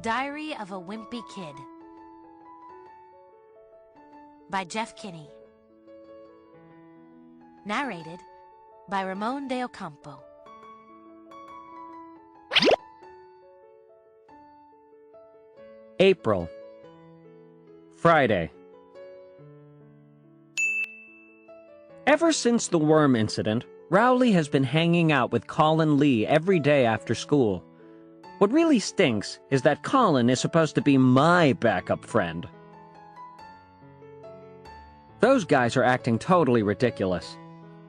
Diary of a Wimpy Kid by Jeff Kinney. Narrated by Ramon de Ocampo. April. Friday. Ever since the worm incident, Rowley has been hanging out with Colin Lee every day after school. What really stinks is that Colin is supposed to be my backup friend. Those guys are acting totally ridiculous.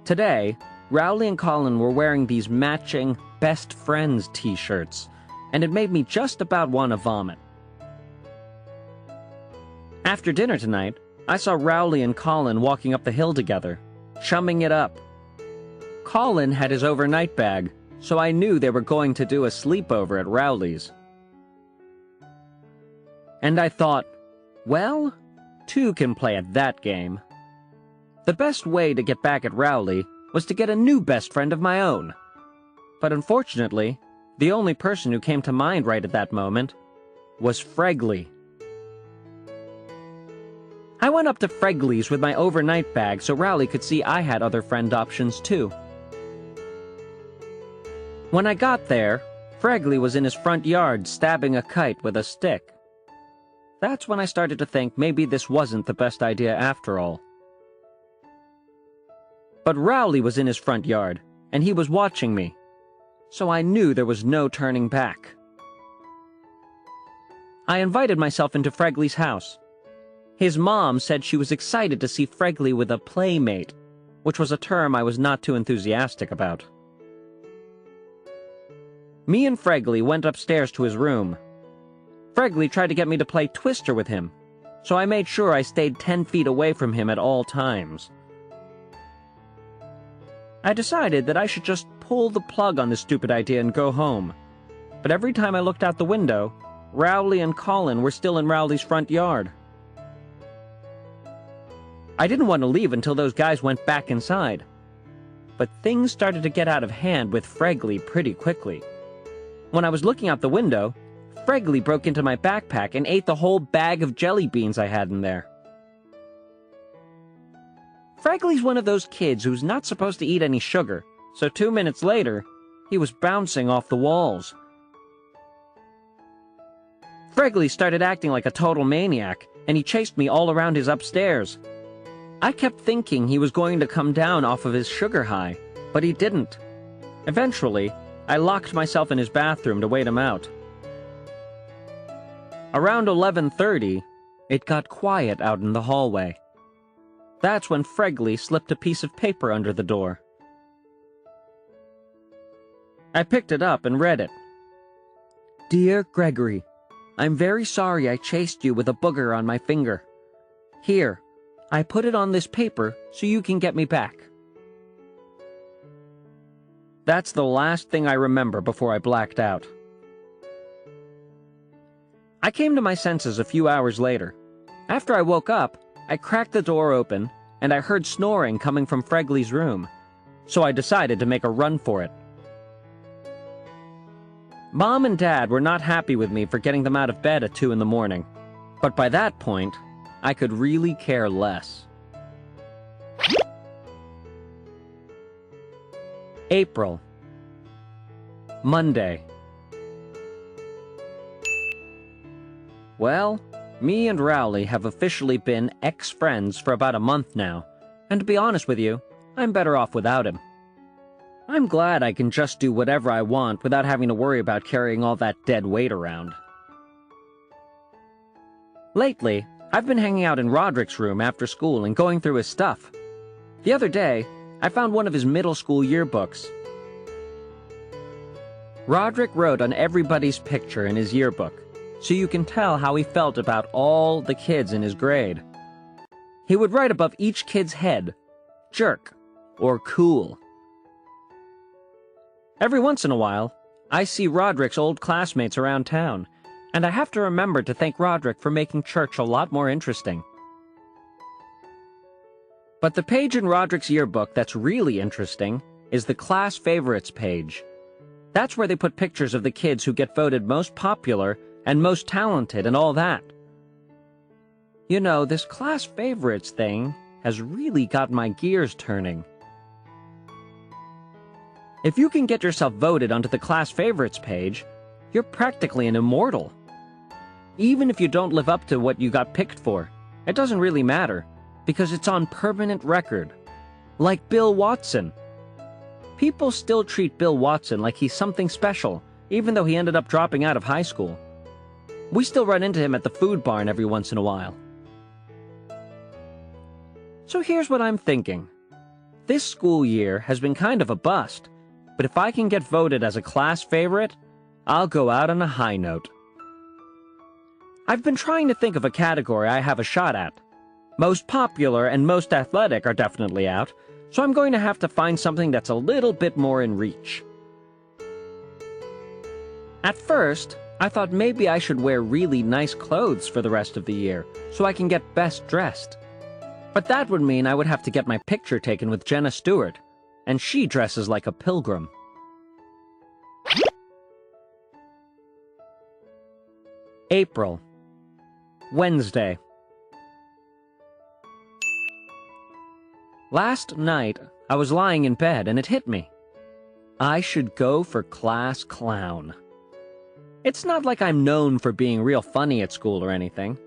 Today, Rowley and Colin were wearing these matching best friends t-shirts, and it made me just about want to vomit. After dinner tonight, I saw Rowley and Colin walking up the hill together, chumming it up. Colin had his overnight bag, so I knew they were going to do a sleepover at Rowley's. And I thought, well, two can play at that game. The best way to get back at Rowley was to get a new best friend of my own. But unfortunately, the only person who came to mind right at that moment was Fregley. I went up to Fregley's with my overnight bag so Rowley could see I had other friend options too. When I got there, Fregley was in his front yard stabbing a kite with a stick. That's when I started to think maybe this wasn't the best idea after all. But Rowley was in his front yard, and he was watching me, so I knew there was no turning back. I invited myself into Fregley's house. His mom said she was excited to see Fregley with a playmate, which was a term I was not too enthusiastic about. Me and Fregley went upstairs to his room. Fregley tried to get me to play Twister with him, so I made sure I stayed 10 feet away from him at all times. I decided that I should just pull the plug on this stupid idea and go home, but every time I looked out the window, Rowley and Colin were still in Rowley's front yard. I didn't want to leave until those guys went back inside, but things started to get out of hand with Fregley pretty quickly. When I was looking out the window, Fregley broke into my backpack and ate the whole bag of jelly beans I had in there. Fregley's one of those kids who's not supposed to eat any sugar, so 2 minutes later, he was bouncing off the walls. Fregley started acting like a total maniac, and he chased me all around his upstairs. I kept thinking he was going to come down off of his sugar high, but he didn't. Eventually, I locked myself in his bathroom to wait him out. Around 11:30, it got quiet out in the hallway. That's when Fregley slipped a piece of paper under the door. I picked it up and read it. "Dear Gregory, I'm very sorry I chased you with a booger on my finger. Here, I put it on this paper so you can get me back." That's the last thing I remember before I blacked out. I came to my senses a few hours later. After I woke up, I cracked the door open, and I heard snoring coming from Fregley's room, so I decided to make a run for it. Mom and Dad were not happy with me for getting them out of bed at 2 in the morning, but by that point, I could really care less. April. Monday. Well, me and Rowley have officially been ex-friends for about a month now, and to be honest with you, I'm better off without him. I'm glad I can just do whatever I want without having to worry about carrying all that dead weight around. Lately, I've been hanging out in Roderick's room after school and going through his stuff. The other day, I found one of his middle school yearbooks. Roderick wrote on everybody's picture in his yearbook, so you can tell how he felt about all the kids in his grade. He would write above each kid's head, "jerk," or "cool." Every once in a while, I see Roderick's old classmates around town, and I have to remember to thank Roderick for making church a lot more interesting. But the page in Roderick's yearbook that's really interesting is the class favorites page. That's where they put pictures of the kids who get voted most popular and most talented and all that. You know, this class favorites thing has really got my gears turning. If you can get yourself voted onto the class favorites page, you're practically an immortal. Even if you don't live up to what you got picked for, it doesn't really matter, because it's on permanent record. Like Bill Watson. People still treat Bill Watson like he's something special, even though he ended up dropping out of high school. We still run into him at the food barn every once in a while. So here's what I'm thinking. This school year has been kind of a bust, but if I can get voted as a class favorite, I'll go out on a high note. I've been trying to think of a category I have a shot at. Most popular and most athletic are definitely out, so I'm going to have to find something that's a little bit more in reach. At first, I thought maybe I should wear really nice clothes for the rest of the year, so I can get best dressed. But that would mean I would have to get my picture taken with Jenna Stewart, and she dresses like a pilgrim. April. Wednesday. Last night, I was lying in bed and it hit me. I should go for class clown. It's not like I'm known for being real funny at school or anything,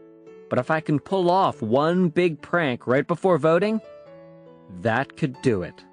but if I can pull off one big prank right before voting, that could do it.